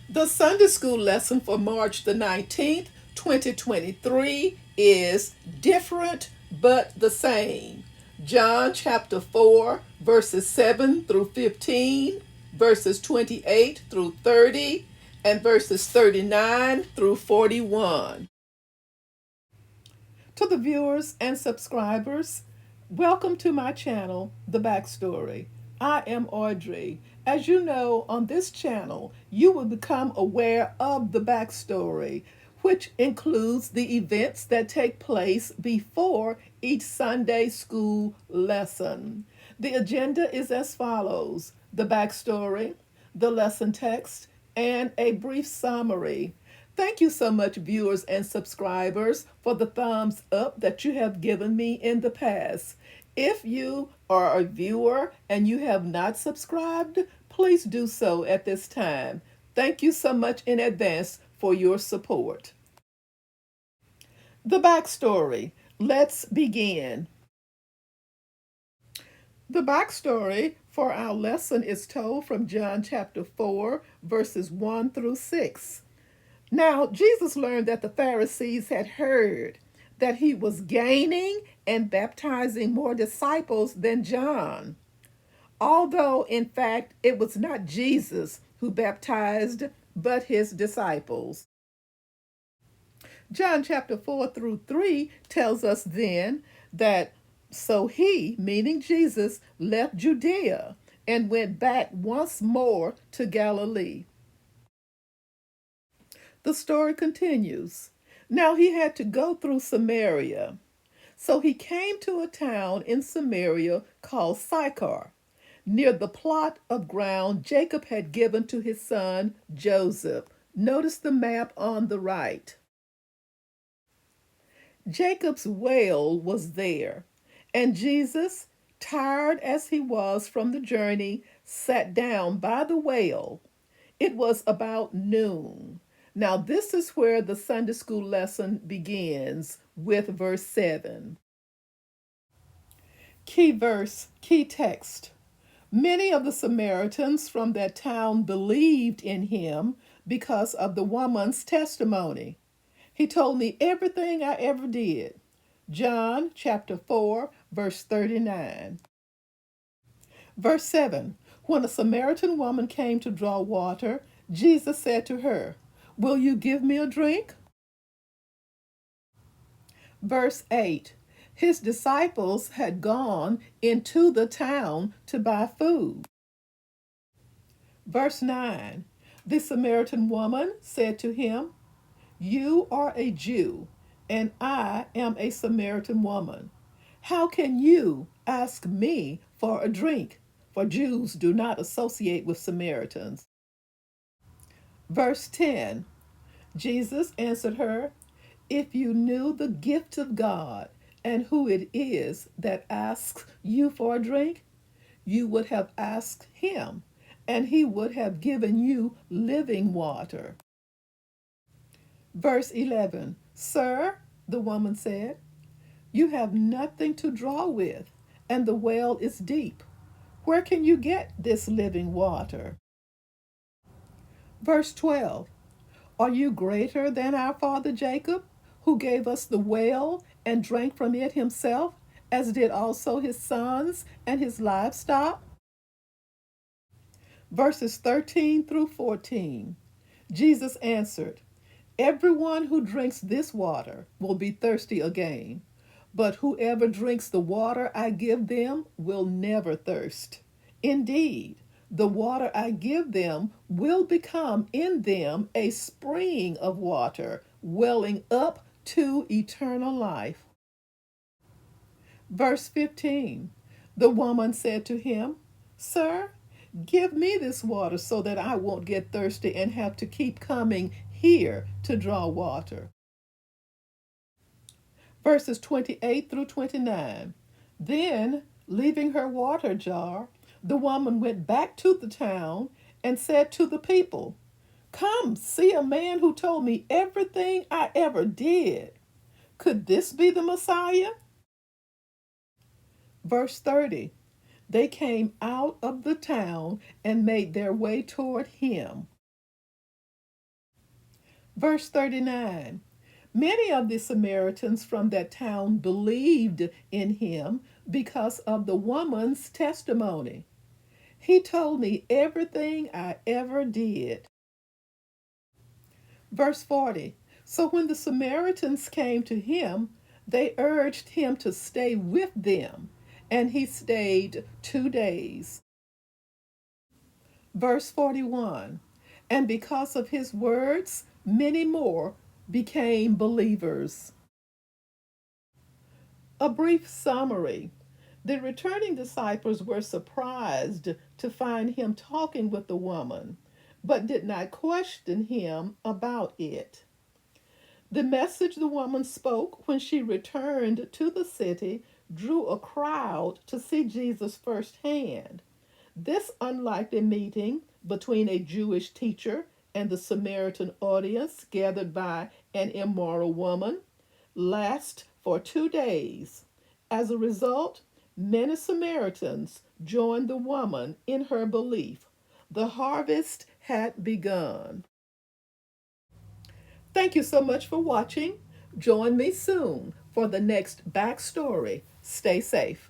The Sunday school lesson for March the 19th, 2023 is different but the same. John chapter 4, verses 7 through 15, verses 28 through 30, and verses 39 through 41. To the viewers and subscribers, welcome to my channel, The Backstory. I am Audrey. As you know, on this channel, you will become aware of the backstory, which includes the events that take place before each Sunday school lesson. The agenda is as follows: the backstory, the lesson text, and a brief summary. Thank you so much, viewers and subscribers, for the thumbs up that you have given me in the past. If you are a viewer and you have not subscribed, please do so at this time. Thank you so much in advance for your support. The backstory. Let's begin. The backstory for our lesson is told from John chapter 4, verses 1 through 6. Now, Jesus learned that the Pharisees had heard that he was gaining and baptizing more disciples than John, although in fact it was not Jesus who baptized, but his disciples. John chapter 4 through 3 tells us then that so he, meaning Jesus, left Judea and went back once more to Galilee. The story continues. Now he had to go through Samaria. So he came to a town in Samaria called Sychar, near the plot of ground Jacob had given to his son Joseph. Notice the map on the right. Jacob's well was there, and Jesus, tired as he was from the journey, sat down by the well. It was about noon. Now, this is where the Sunday school lesson begins with verse 7. Key verse, key text. Many of the Samaritans from that town believed in him because of the woman's testimony. He told me everything I ever did. John chapter 4, verse 39. Verse 7. When a Samaritan woman came to draw water, Jesus said to her, "Will you give me a drink?" Verse 8. His disciples had gone into the town to buy food. Verse 9. The Samaritan woman said to him, "You are a Jew, and I am a Samaritan woman. How can you ask me for a drink?" For Jews do not associate with Samaritans. Verse 10. Jesus answered her, "If you knew the gift of God and who it is that asks you for a drink, you would have asked him, and he would have given you living water." Verse 11. "Sir," the woman said, "you have nothing to draw with, and the well is deep. Where can you get this living water?" Verse 12. "Are you greater than our father Jacob, who gave us the well and drank from it himself, as did also his sons and his livestock?" Verses 13 through 14. Jesus answered, "Everyone who drinks this water will be thirsty again, but whoever drinks the water I give them will never thirst. Indeed, the water I give them will become in them a spring of water, welling up to eternal life." Verse 15. The woman said to him, "Sir, give me this water so that I won't get thirsty and have to keep coming here to draw water." Verses 28 through 29. Then, leaving her water jar, the woman went back to the town and said to the people, "Come, see a man who told me everything I ever did. Could this be the Messiah?" Verse 30. They came out of the town and made their way toward him. Verse 39. Many of the Samaritans from that town believed in him because of the woman's testimony. He told me everything I ever did. Verse 40. So when the Samaritans came to him, they urged him to stay with them, and he stayed 2 days. Verse 41. And because of his words, many more became believers. A brief summary. The returning disciples were surprised to find him talking with the woman, but did not question him about it. The message the woman spoke when she returned to the city drew a crowd to see Jesus firsthand. This unlikely meeting between a Jewish teacher and the Samaritan audience gathered by an immoral woman lasts for 2 days. As a result, many Samaritans joined the woman in her belief. The harvest had begun. Thank you so much for watching. Join me soon for the next backstory. Stay safe.